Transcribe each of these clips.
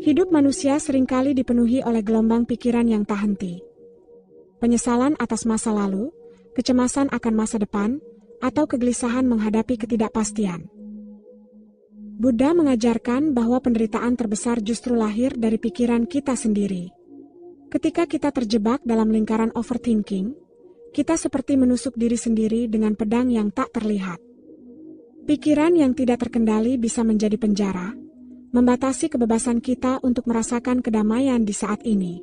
Hidup manusia seringkali dipenuhi oleh gelombang pikiran yang tak henti. Penyesalan atas masa lalu, kecemasan akan masa depan, atau kegelisahan menghadapi ketidakpastian. Buddha mengajarkan bahwa penderitaan terbesar justru lahir dari pikiran kita sendiri. Ketika kita terjebak dalam lingkaran overthinking, kita seperti menusuk diri sendiri dengan pedang yang tak terlihat. Pikiran yang tidak terkendali bisa menjadi penjara, membatasi kebebasan kita untuk merasakan kedamaian di saat ini.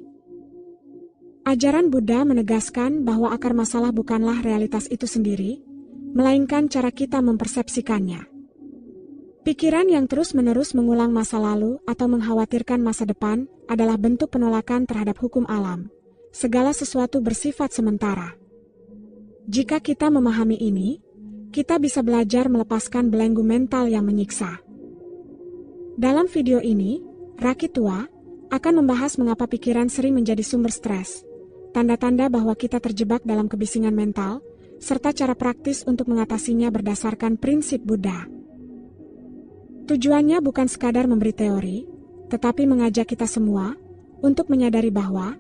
Ajaran Buddha menegaskan bahwa akar masalah bukanlah realitas itu sendiri, melainkan cara kita mempersepsikannya. Pikiran yang terus-menerus mengulang masa lalu atau mengkhawatirkan masa depan adalah bentuk penolakan terhadap hukum alam. Segala sesuatu bersifat sementara. Jika kita memahami ini, kita bisa belajar melepaskan belenggu mental yang menyiksa. Dalam video ini, Rakit Tua akan membahas mengapa pikiran sering menjadi sumber stres, tanda-tanda bahwa kita terjebak dalam kebisingan mental, serta cara praktis untuk mengatasinya berdasarkan prinsip Buddha. Tujuannya bukan sekadar memberi teori, tetapi mengajak kita semua untuk menyadari bahwa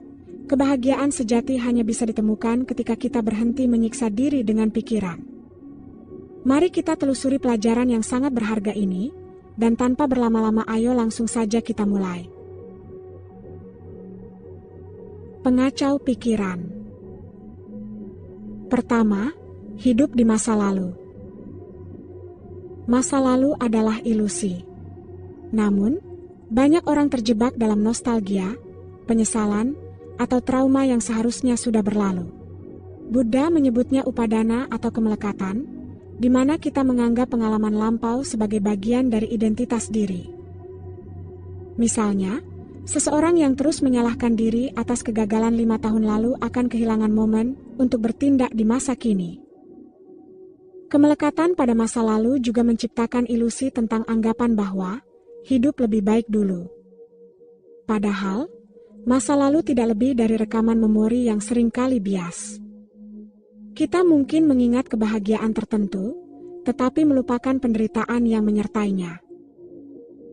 kebahagiaan sejati hanya bisa ditemukan ketika kita berhenti menyiksa diri dengan pikiran. Mari kita telusuri pelajaran yang sangat berharga ini, dan tanpa berlama-lama ayo langsung saja kita mulai. Pengacau pikiran. Pertama, hidup di masa lalu. Masa lalu adalah ilusi. Namun, banyak orang terjebak dalam nostalgia, penyesalan, atau trauma yang seharusnya sudah berlalu. Buddha menyebutnya upadana atau kemelekatan, di mana kita menganggap pengalaman lampau sebagai bagian dari identitas diri. Misalnya, seseorang yang terus menyalahkan diri atas kegagalan 5 tahun lalu akan kehilangan momen untuk bertindak di masa kini. Kemelekatan pada masa lalu juga menciptakan ilusi tentang anggapan bahwa hidup lebih baik dulu. Padahal, masa lalu tidak lebih dari rekaman memori yang seringkali bias. Kita mungkin mengingat kebahagiaan tertentu, tetapi melupakan penderitaan yang menyertainya.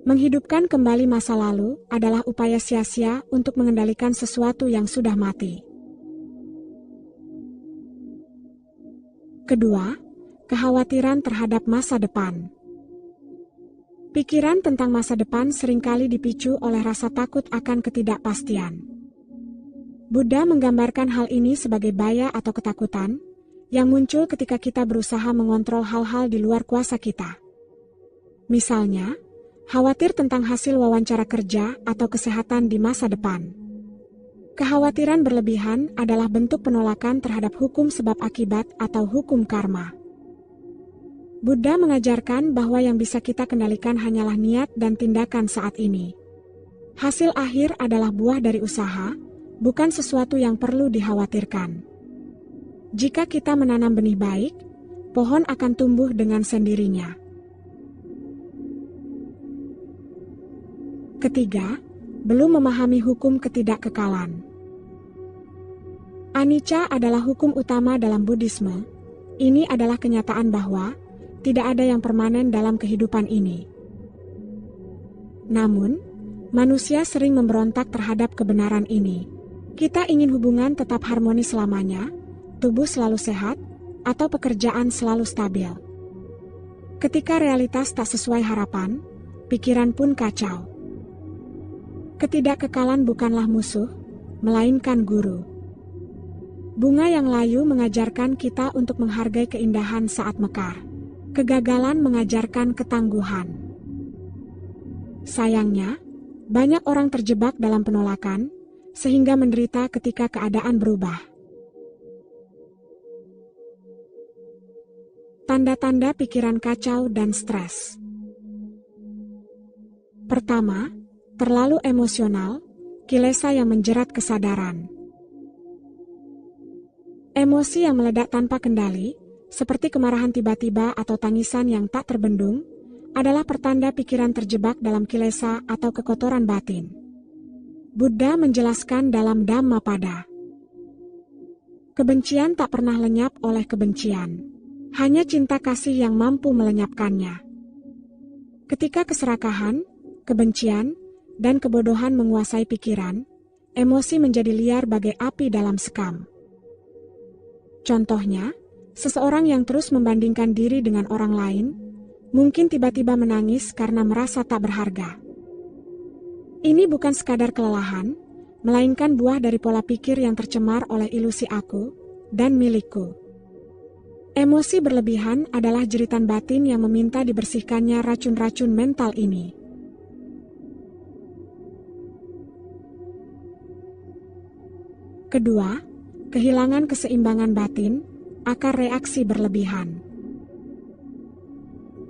Menghidupkan kembali masa lalu adalah upaya sia-sia untuk mengendalikan sesuatu yang sudah mati. Kedua, kekhawatiran terhadap masa depan. Pikiran tentang masa depan seringkali dipicu oleh rasa takut akan ketidakpastian. Buddha menggambarkan hal ini sebagai baya atau ketakutan, yang muncul ketika kita berusaha mengontrol hal-hal di luar kuasa kita. Misalnya, khawatir tentang hasil wawancara kerja atau kesehatan di masa depan. Kekhawatiran berlebihan adalah bentuk penolakan terhadap hukum sebab akibat atau hukum karma. Buddha mengajarkan bahwa yang bisa kita kendalikan hanyalah niat dan tindakan saat ini. Hasil akhir adalah buah dari usaha, bukan sesuatu yang perlu dikhawatirkan. Jika kita menanam benih baik, pohon akan tumbuh dengan sendirinya. Ketiga, belum memahami hukum ketidakkekalan. Anicca adalah hukum utama dalam Buddhisme. Ini adalah kenyataan bahwa tidak ada yang permanen dalam kehidupan ini. Namun, manusia sering memberontak terhadap kebenaran ini. Kita ingin hubungan tetap harmonis selamanya, tubuh selalu sehat, atau pekerjaan selalu stabil. Ketika realitas tak sesuai harapan, pikiran pun kacau. Ketidakkekalan bukanlah musuh, melainkan guru. Bunga yang layu mengajarkan kita untuk menghargai keindahan saat mekar. Kegagalan mengajarkan ketangguhan. Sayangnya, banyak orang terjebak dalam penolakan, sehingga menderita ketika keadaan berubah. Tanda-tanda pikiran kacau dan stres. Pertama, terlalu emosional, kilesa yang menjerat kesadaran. Emosi yang meledak tanpa kendali, seperti kemarahan tiba-tiba atau tangisan yang tak terbendung, adalah pertanda pikiran terjebak dalam kilesa atau kekotoran batin. Buddha menjelaskan dalam Dhammapada, kebencian tak pernah lenyap oleh kebencian. Hanya cinta kasih yang mampu melenyapkannya. Ketika keserakahan, kebencian, dan kebodohan menguasai pikiran, emosi menjadi liar bagai api dalam sekam. Contohnya, seseorang yang terus membandingkan diri dengan orang lain, mungkin tiba-tiba menangis karena merasa tak berharga. Ini bukan sekadar kelelahan, melainkan buah dari pola pikir yang tercemar oleh ilusi aku dan milikku. Emosi berlebihan adalah jeritan batin yang meminta dibersihkannya racun-racun mental ini. Kedua, kehilangan keseimbangan batin, akar reaksi berlebihan.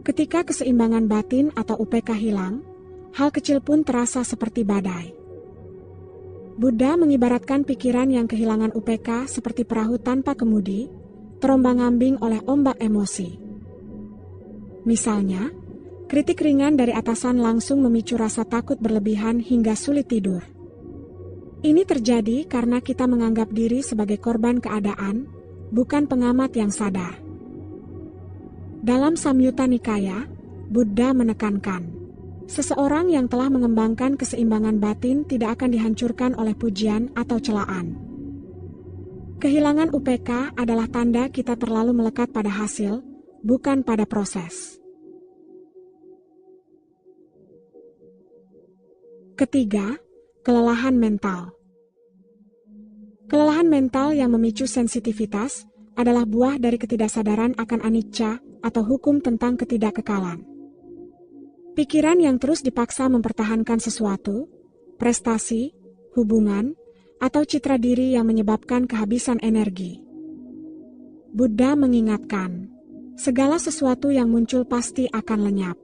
Ketika keseimbangan batin atau UPK hilang, hal kecil pun terasa seperti badai. Buddha mengibaratkan pikiran yang kehilangan UPK seperti perahu tanpa kemudi, terombang-ambing oleh ombak emosi. Misalnya, kritik ringan dari atasan langsung memicu rasa takut berlebihan hingga sulit tidur. Ini terjadi karena kita menganggap diri sebagai korban keadaan, bukan pengamat yang sadar. Dalam Samyutta Nikaya, Buddha menekankan, seseorang yang telah mengembangkan keseimbangan batin tidak akan dihancurkan oleh pujian atau celaan. Kehilangan UPK adalah tanda kita terlalu melekat pada hasil, bukan pada proses. Ketiga, kelelahan mental. Kelelahan mental yang memicu sensitivitas adalah buah dari ketidaksadaran akan anicca atau hukum tentang ketidakkekalan. Pikiran yang terus dipaksa mempertahankan sesuatu, prestasi, hubungan, atau citra diri yang menyebabkan kehabisan energi. Buddha mengingatkan, segala sesuatu yang muncul pasti akan lenyap.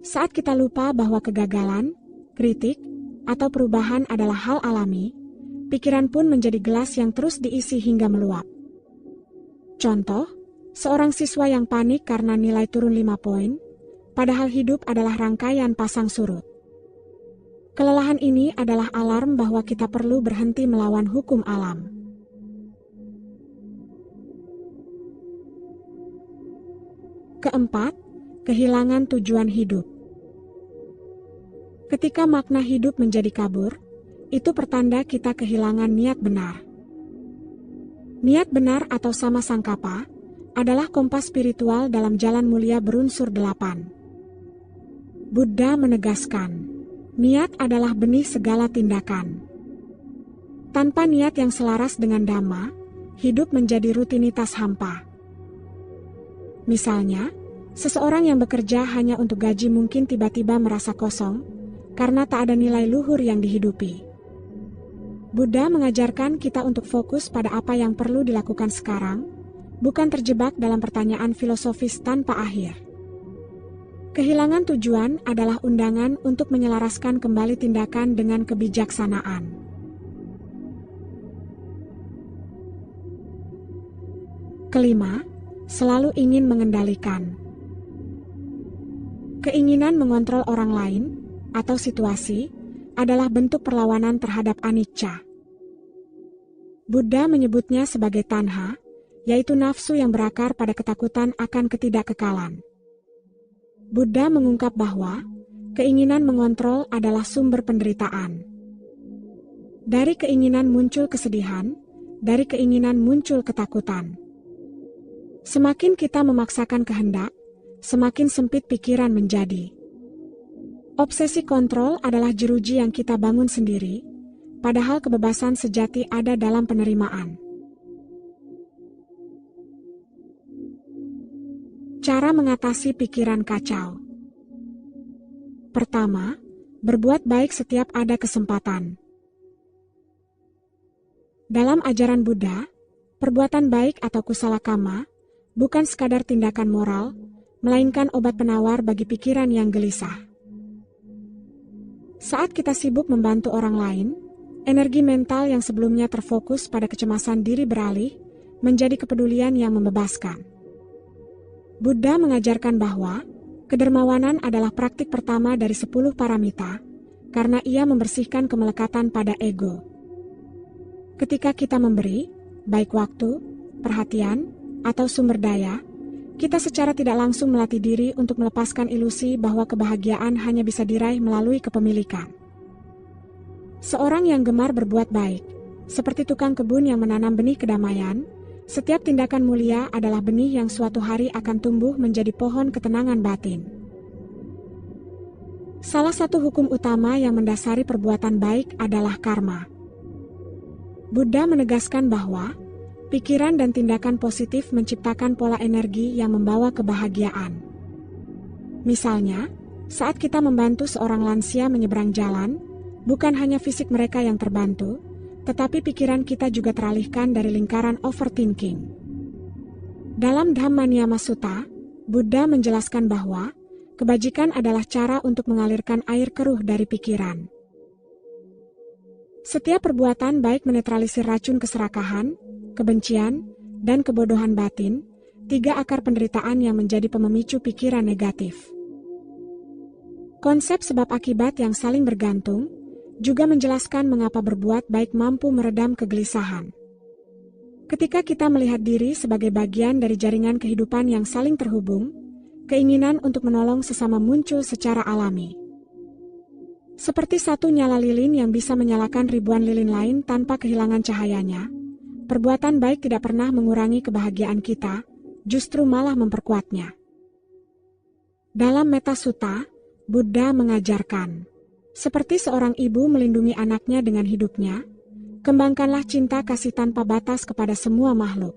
Saat kita lupa bahwa kegagalan, kritik, atau perubahan adalah hal alami, pikiran pun menjadi gelas yang terus diisi hingga meluap. Contoh, seorang siswa yang panik karena nilai turun 5 poin, padahal hidup adalah rangkaian pasang surut. Kelelahan ini adalah alarm bahwa kita perlu berhenti melawan hukum alam. Keempat, kehilangan tujuan hidup. Ketika makna hidup menjadi kabur, itu pertanda kita kehilangan niat benar. Niat benar atau sama sangkapa adalah kompas spiritual dalam jalan mulia berunsur 8. Buddha menegaskan, niat adalah benih segala tindakan. Tanpa niat yang selaras dengan Dhamma, hidup menjadi rutinitas hampa. Misalnya, seseorang yang bekerja hanya untuk gaji mungkin tiba-tiba merasa kosong, karena tak ada nilai luhur yang dihidupi. Buddha mengajarkan kita untuk fokus pada apa yang perlu dilakukan sekarang, bukan terjebak dalam pertanyaan filosofis tanpa akhir. Kehilangan tujuan adalah undangan untuk menyelaraskan kembali tindakan dengan kebijaksanaan. Kelima, selalu ingin mengendalikan. Keinginan mengontrol orang lain atau situasi adalah bentuk perlawanan terhadap anicca. Buddha menyebutnya sebagai tanha, yaitu nafsu yang berakar pada ketakutan akan ketidakkekalan. Buddha mengungkap bahwa keinginan mengontrol adalah sumber penderitaan. Dari keinginan muncul kesedihan, dari keinginan muncul ketakutan. Semakin kita memaksakan kehendak, semakin sempit pikiran menjadi. Obsesi kontrol adalah jeruji yang kita bangun sendiri, padahal kebebasan sejati ada dalam penerimaan. Cara mengatasi pikiran kacau. Pertama, berbuat baik setiap ada kesempatan. Dalam ajaran Buddha, perbuatan baik atau kusala kama bukan sekadar tindakan moral, melainkan obat penawar bagi pikiran yang gelisah. Saat kita sibuk membantu orang lain, energi mental yang sebelumnya terfokus pada kecemasan diri beralih menjadi kepedulian yang membebaskan. Buddha mengajarkan bahwa kedermawanan adalah praktik pertama dari 10 paramita, karena ia membersihkan kemelekatan pada ego. Ketika kita memberi, baik waktu, perhatian, atau sumber daya, Kita secara tidak langsung melatih diri untuk melepaskan ilusi bahwa kebahagiaan hanya bisa diraih melalui kepemilikan. Seorang yang gemar berbuat baik, seperti tukang kebun yang menanam benih kedamaian, setiap tindakan mulia adalah benih yang suatu hari akan tumbuh menjadi pohon ketenangan batin. Salah satu hukum utama yang mendasari perbuatan baik adalah karma. Buddha menegaskan bahwa pikiran dan tindakan positif menciptakan pola energi yang membawa kebahagiaan. Misalnya, saat kita membantu seorang lansia menyeberang jalan, bukan hanya fisik mereka yang terbantu, tetapi pikiran kita juga teralihkan dari lingkaran overthinking. Dalam Dhammaniyama Sutta, Buddha menjelaskan bahwa kebajikan adalah cara untuk mengalirkan air keruh dari pikiran. Setiap perbuatan baik menetralisir racun keserakahan, kebencian, dan kebodohan batin, 3 akar penderitaan yang menjadi pemicu pikiran negatif. Konsep sebab akibat yang saling bergantung juga menjelaskan mengapa berbuat baik mampu meredam kegelisahan. Ketika kita melihat diri sebagai bagian dari jaringan kehidupan yang saling terhubung, keinginan untuk menolong sesama muncul secara alami. Seperti satu nyala lilin yang bisa menyalakan ribuan lilin lain tanpa kehilangan cahayanya, perbuatan baik tidak pernah mengurangi kebahagiaan kita, justru malah memperkuatnya. Dalam Metta Sutta, Buddha mengajarkan, seperti seorang ibu melindungi anaknya dengan hidupnya, kembangkanlah cinta kasih tanpa batas kepada semua makhluk.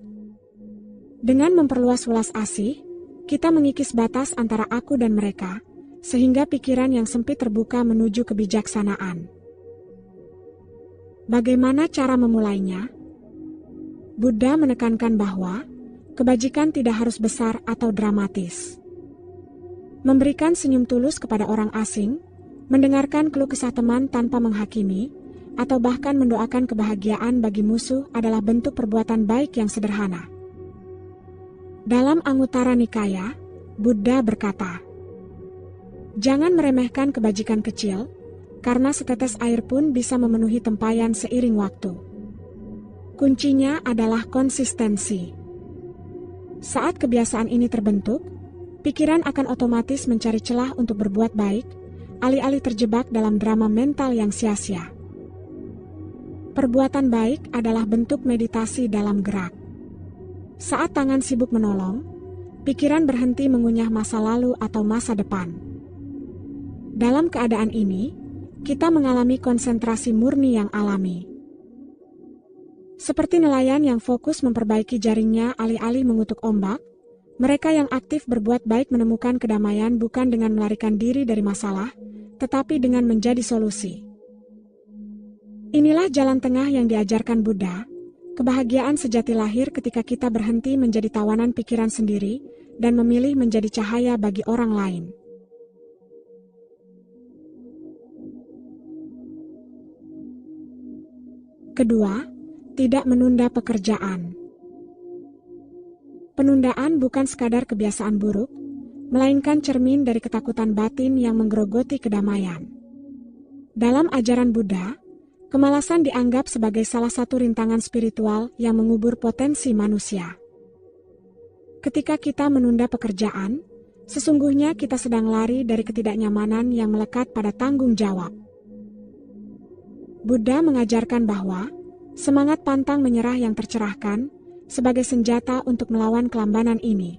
Dengan memperluas welas asih, kita mengikis batas antara aku dan mereka, sehingga pikiran yang sempit terbuka menuju kebijaksanaan. Bagaimana cara memulainya? Buddha menekankan bahwa kebajikan tidak harus besar atau dramatis. Memberikan senyum tulus kepada orang asing, mendengarkan keluh kesah teman tanpa menghakimi, atau bahkan mendoakan kebahagiaan bagi musuh adalah bentuk perbuatan baik yang sederhana. Dalam Anguttara Nikaya, Buddha berkata, jangan meremehkan kebajikan kecil, karena setetes air pun bisa memenuhi tempayan seiring waktu. Kuncinya adalah konsistensi. Saat kebiasaan ini terbentuk, pikiran akan otomatis mencari celah untuk berbuat baik, alih-alih terjebak dalam drama mental yang sia-sia. Perbuatan baik adalah bentuk meditasi dalam gerak. Saat tangan sibuk menolong, pikiran berhenti mengunyah masa lalu atau masa depan. Dalam keadaan ini, kita mengalami konsentrasi murni yang alami. Seperti nelayan yang fokus memperbaiki jaringnya alih-alih mengutuk ombak, mereka yang aktif berbuat baik menemukan kedamaian bukan dengan melarikan diri dari masalah, tetapi dengan menjadi solusi. Inilah jalan tengah yang diajarkan Buddha. Kebahagiaan sejati lahir ketika kita berhenti menjadi tawanan pikiran sendiri dan memilih menjadi cahaya bagi orang lain. Kedua, tidak menunda pekerjaan. Penundaan bukan sekadar kebiasaan buruk, melainkan cermin dari ketakutan batin yang menggerogoti kedamaian. Dalam ajaran Buddha, kemalasan dianggap sebagai salah satu rintangan spiritual yang mengubur potensi manusia. Ketika kita menunda pekerjaan, sesungguhnya kita sedang lari dari ketidaknyamanan yang melekat pada tanggung jawab. Buddha mengajarkan bahwa semangat pantang menyerah yang tercerahkan sebagai senjata untuk melawan kelambanan ini.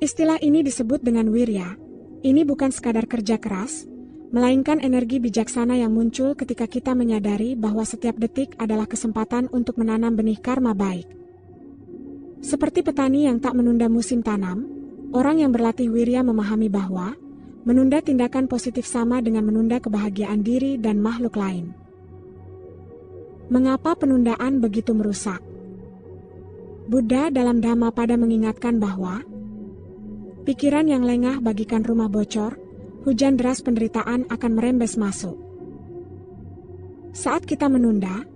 Istilah ini disebut dengan wirya. Ini bukan sekadar kerja keras, melainkan energi bijaksana yang muncul ketika kita menyadari bahwa setiap detik adalah kesempatan untuk menanam benih karma baik. Seperti petani yang tak menunda musim tanam, orang yang berlatih wirya memahami bahwa menunda tindakan positif sama dengan menunda kebahagiaan diri dan makhluk lain. Mengapa penundaan begitu merusak? Buddha dalam Dhammapada mengingatkan bahwa pikiran yang lengah bagikan rumah bocor, hujan deras penderitaan akan merembes masuk. Saat kita menunda,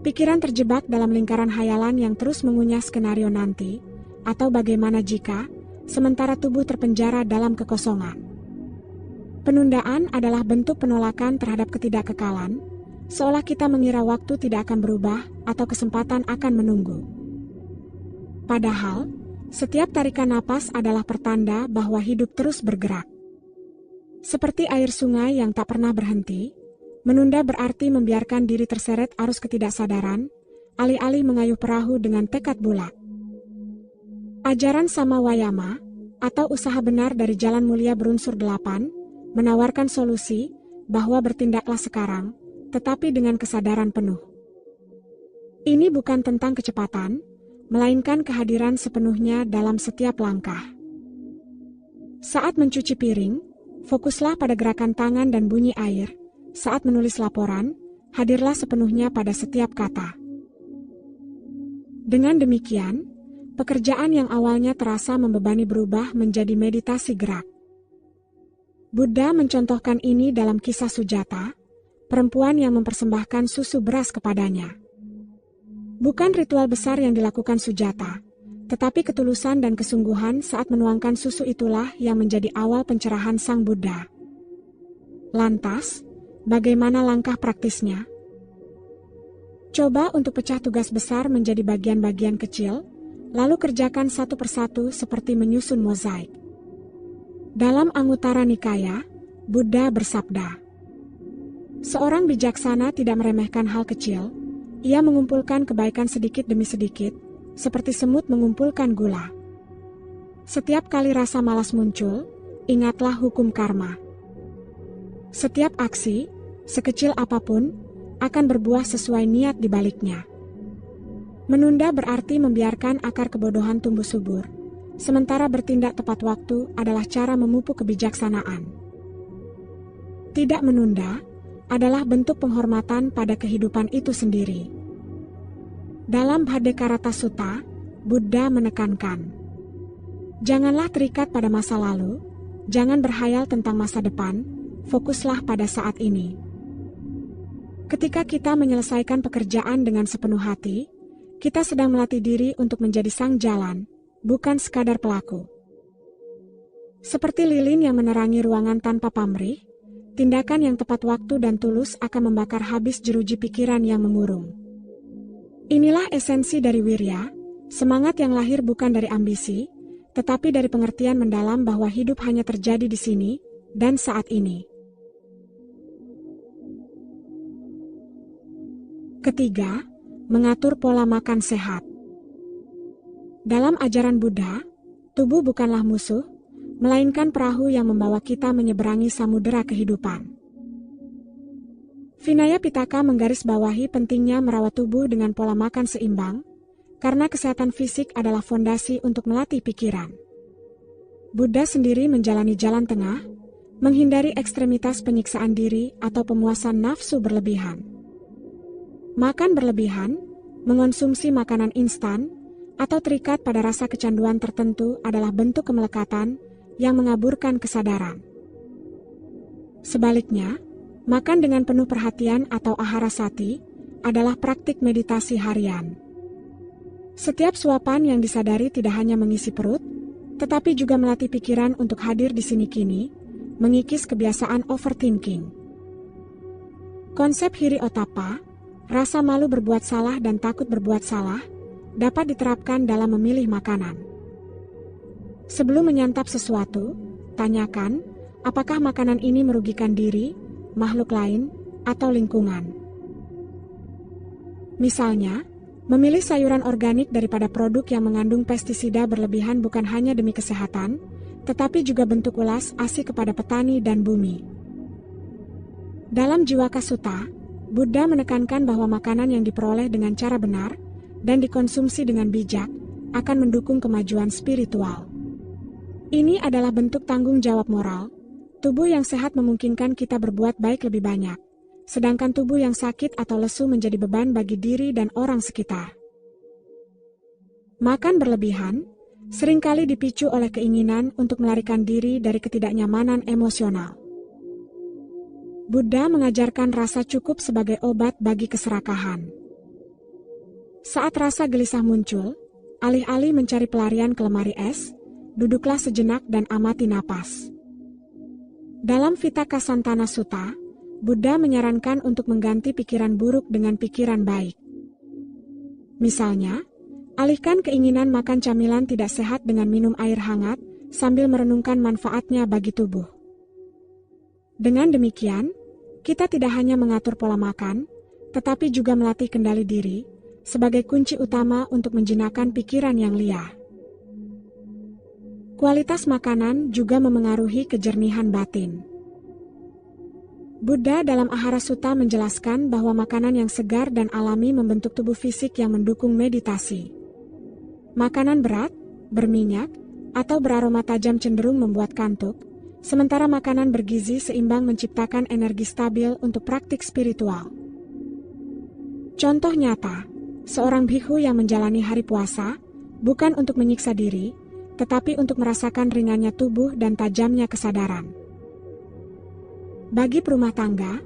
pikiran terjebak dalam lingkaran hayalan yang terus mengunyah skenario nanti, atau bagaimana jika, sementara tubuh terpenjara dalam kekosongan. Penundaan adalah bentuk penolakan terhadap ketidakkekalan, seolah kita mengira waktu tidak akan berubah atau kesempatan akan menunggu. Padahal, Setiap tarikan napas adalah pertanda bahwa hidup terus bergerak. Seperti air sungai yang tak pernah berhenti, menunda berarti membiarkan diri terseret arus ketidaksadaran, alih-alih mengayuh perahu dengan tekad bulat. Ajaran Sama Wayama, atau usaha benar dari jalan mulia berunsur 8, menawarkan solusi bahwa bertindaklah sekarang, tetapi dengan kesadaran penuh. Ini bukan tentang kecepatan, melainkan kehadiran sepenuhnya dalam setiap langkah. Saat mencuci piring, fokuslah pada gerakan tangan dan bunyi air. Saat menulis laporan, hadirlah sepenuhnya pada setiap kata. Dengan demikian, pekerjaan yang awalnya terasa membebani berubah menjadi meditasi gerak. Buddha mencontohkan ini dalam kisah Sujata, perempuan yang mempersembahkan susu beras kepadanya. Bukan ritual besar yang dilakukan Sujata, tetapi ketulusan dan kesungguhan saat menuangkan susu itulah yang menjadi awal pencerahan Sang Buddha. Lantas, bagaimana langkah praktisnya? Coba untuk pecah tugas besar menjadi bagian-bagian kecil, lalu kerjakan satu persatu seperti menyusun mozaik. Dalam Anguttara Nikaya, Buddha bersabda, "Seorang bijaksana tidak meremehkan hal kecil, ia mengumpulkan kebaikan sedikit demi sedikit, seperti semut mengumpulkan gula. Setiap kali rasa malas muncul, ingatlah hukum karma. Setiap aksi, sekecil apapun, akan berbuah sesuai niat di baliknya." Menunda berarti membiarkan akar kebodohan tumbuh subur, sementara bertindak tepat waktu adalah cara memupuk kebijaksanaan. Tidak menunda adalah bentuk penghormatan pada kehidupan itu sendiri. Dalam Bhaddekarata Sutta, Buddha menekankan, janganlah terikat pada masa lalu, jangan berhayal tentang masa depan, fokuslah pada saat ini. Ketika kita menyelesaikan pekerjaan dengan sepenuh hati, kita sedang melatih diri untuk menjadi sang jalan, bukan sekadar pelaku. Seperti lilin yang menerangi ruangan tanpa pamrih, tindakan yang tepat waktu dan tulus akan membakar habis jeruji pikiran yang mengurung. Inilah esensi dari wirya, semangat yang lahir bukan dari ambisi, tetapi dari pengertian mendalam bahwa hidup hanya terjadi di sini dan saat ini. Ketiga, mengatur pola makan sehat. Dalam ajaran Buddha, tubuh bukanlah musuh, melainkan perahu yang membawa kita menyeberangi samudera kehidupan. Vinaya Pitaka menggarisbawahi pentingnya merawat tubuh dengan pola makan seimbang, karena kesehatan fisik adalah fondasi untuk melatih pikiran. Buddha sendiri menjalani jalan tengah, menghindari ekstremitas penyiksaan diri atau pemuasan nafsu berlebihan. Makan berlebihan, mengonsumsi makanan instan, atau terikat pada rasa kecanduan tertentu adalah bentuk kemelekatan yang mengaburkan kesadaran. Sebaliknya, makan dengan penuh perhatian atau aharasati adalah praktik meditasi harian. Setiap suapan yang disadari tidak hanya mengisi perut, tetapi juga melatih pikiran untuk hadir di sini kini, mengikis kebiasaan overthinking. Konsep hiri otapa, rasa malu berbuat salah dan takut berbuat salah, dapat diterapkan dalam memilih makanan. Sebelum menyantap sesuatu, tanyakan, apakah makanan ini merugikan diri, makhluk lain, atau lingkungan. Misalnya, memilih sayuran organik daripada produk yang mengandung pestisida berlebihan bukan hanya demi kesehatan, tetapi juga bentuk welas asih kepada petani dan bumi. Dalam Jiwaka Sutta, Buddha menekankan bahwa makanan yang diperoleh dengan cara benar dan dikonsumsi dengan bijak akan mendukung kemajuan spiritual. Ini adalah bentuk tanggung jawab moral. Tubuh yang sehat memungkinkan kita berbuat baik lebih banyak, sedangkan tubuh yang sakit atau lesu menjadi beban bagi diri dan orang sekitar. Makan berlebihan seringkali dipicu oleh keinginan untuk melarikan diri dari ketidaknyamanan emosional. Buddha mengajarkan rasa cukup sebagai obat bagi keserakahan. Saat rasa gelisah muncul, alih-alih mencari pelarian ke lemari es, duduklah sejenak dan amati napas. Dalam Vitakka Santana Sutta, Buddha menyarankan untuk mengganti pikiran buruk dengan pikiran baik. Misalnya, Alihkan keinginan makan camilan tidak sehat dengan minum air hangat sambil merenungkan manfaatnya bagi tubuh. Dengan demikian, kita tidak hanya mengatur pola makan, tetapi juga melatih kendali diri sebagai kunci utama untuk menjinakkan pikiran yang liar. Kualitas makanan juga memengaruhi kejernihan batin. Buddha dalam Ahara Sutta menjelaskan bahwa makanan yang segar dan alami membentuk tubuh fisik yang mendukung meditasi. Makanan berat, berminyak, atau beraroma tajam cenderung membuat kantuk, sementara makanan bergizi seimbang menciptakan energi stabil untuk praktik spiritual. Contoh nyata, seorang bhikkhu yang menjalani hari puasa, bukan untuk menyiksa diri, tetapi untuk merasakan ringannya tubuh dan tajamnya kesadaran. Bagi perumah tangga,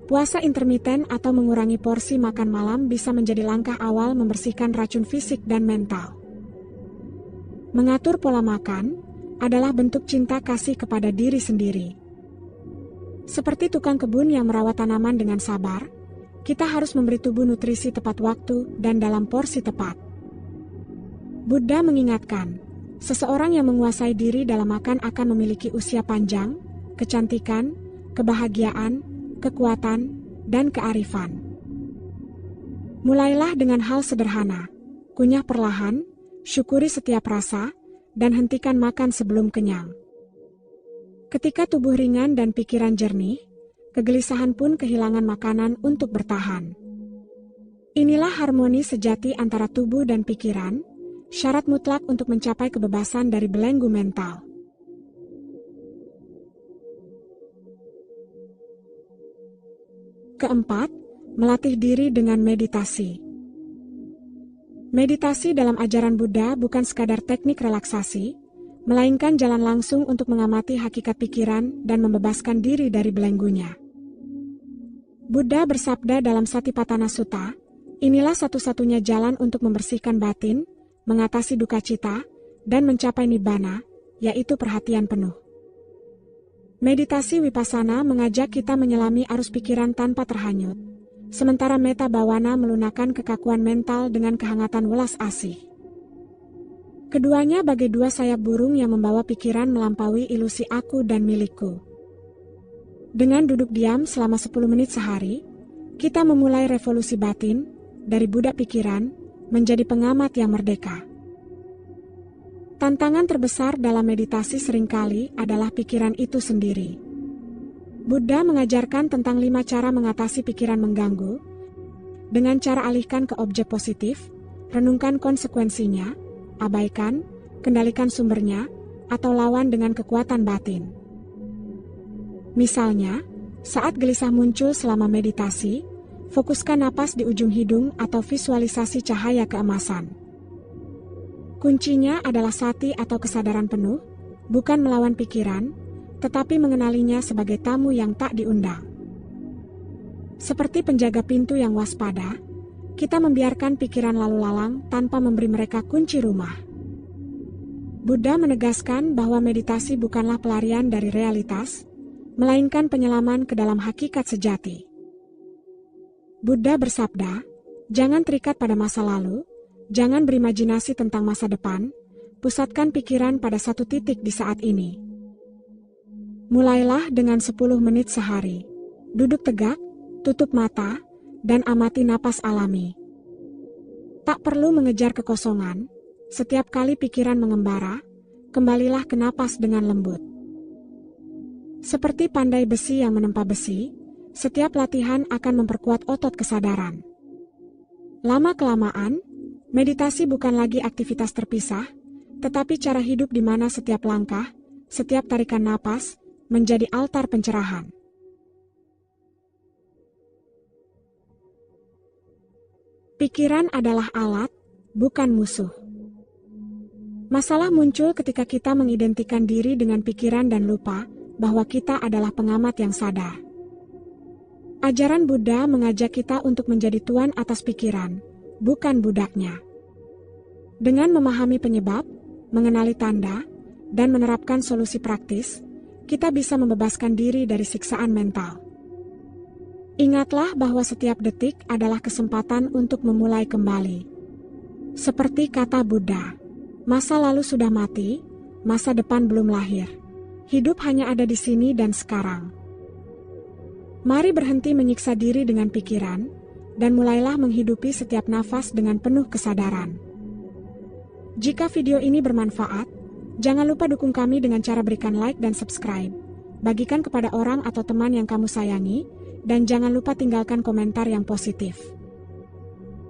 puasa intermiten atau mengurangi porsi makan malam bisa menjadi langkah awal membersihkan racun fisik dan mental. Mengatur pola makan adalah bentuk cinta kasih kepada diri sendiri. Seperti tukang kebun yang merawat tanaman dengan sabar, kita harus memberi tubuh nutrisi tepat waktu dan dalam porsi tepat. Buddha mengingatkan, seseorang yang menguasai diri dalam makan akan memiliki usia panjang, kecantikan, kebahagiaan, kekuatan, dan kearifan. Mulailah dengan hal sederhana, kunyah perlahan, syukuri setiap rasa, dan hentikan makan sebelum kenyang. Ketika tubuh ringan dan pikiran jernih, kegelisahan pun kehilangan makanan untuk bertahan. Inilah harmoni sejati antara tubuh dan pikiran, syarat mutlak untuk mencapai kebebasan dari belenggu mental. Keempat, melatih diri dengan meditasi. Meditasi dalam ajaran Buddha bukan sekadar teknik relaksasi, melainkan jalan langsung untuk mengamati hakikat pikiran dan membebaskan diri dari belenggunya. Buddha bersabda dalam Satipatthana Sutta, inilah satu-satunya jalan untuk membersihkan batin, mengatasi duka cita, dan mencapai nibbana, yaitu perhatian penuh. Meditasi Vipassana mengajak kita menyelami arus pikiran tanpa terhanyut, sementara Metta Bhavana melunakkan kekakuan mental dengan kehangatan welas asih. Keduanya bagai dua sayap burung yang membawa pikiran melampaui ilusi aku dan milikku. Dengan duduk diam selama 10 menit sehari, kita memulai revolusi batin, dari budak pikiran, menjadi pengamat yang merdeka. Tantangan terbesar dalam meditasi seringkali adalah pikiran itu sendiri. Buddha mengajarkan tentang 5 cara mengatasi pikiran mengganggu, dengan cara alihkan ke objek positif, renungkan konsekuensinya, abaikan, kendalikan sumbernya, atau lawan dengan kekuatan batin. Misalnya, saat gelisah muncul selama meditasi, fokuskan napas di ujung hidung atau visualisasi cahaya keemasan. Kuncinya adalah sati atau kesadaran penuh, bukan melawan pikiran, tetapi mengenalinya sebagai tamu yang tak diundang. Seperti penjaga pintu yang waspada, kita membiarkan pikiran lalu lalang tanpa memberi mereka kunci rumah. Buddha menegaskan bahwa meditasi bukanlah pelarian dari realitas, melainkan penyelaman ke dalam hakikat sejati. Buddha bersabda, jangan terikat pada masa lalu, jangan berimajinasi tentang masa depan, pusatkan pikiran pada satu titik di saat ini. Mulailah dengan 10 menit sehari. Duduk tegak, tutup mata, dan amati napas alami. Tak perlu mengejar kekosongan, setiap kali pikiran mengembara, kembalilah ke napas dengan lembut. Seperti pandai besi yang menempa besi, setiap latihan akan memperkuat otot kesadaran. Lama-kelamaan, meditasi bukan lagi aktivitas terpisah, tetapi cara hidup di mana setiap langkah, setiap tarikan napas, menjadi altar pencerahan. Pikiran adalah alat, bukan musuh. Masalah muncul ketika kita mengidentikan diri dengan pikiran dan lupa bahwa kita adalah pengamat yang sadar. Ajaran Buddha mengajak kita untuk menjadi tuan atas pikiran, bukan budaknya. Dengan memahami penyebab, mengenali tanda, dan menerapkan solusi praktis, kita bisa membebaskan diri dari siksaan mental. Ingatlah bahwa setiap detik adalah kesempatan untuk memulai kembali. Seperti kata Buddha, masa lalu sudah mati, masa depan belum lahir. Hidup hanya ada di sini dan sekarang. Mari berhenti menyiksa diri dengan pikiran, dan mulailah menghidupi setiap nafas dengan penuh kesadaran. Jika video ini bermanfaat, jangan lupa dukung kami dengan cara berikan like dan subscribe. Bagikan kepada orang atau teman yang kamu sayangi, dan jangan lupa tinggalkan komentar yang positif.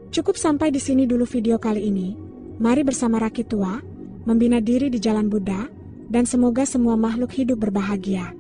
Cukup sampai di sini dulu video kali ini. Mari bersama Rakitua, membina diri di jalan Buddha, dan semoga semua makhluk hidup berbahagia.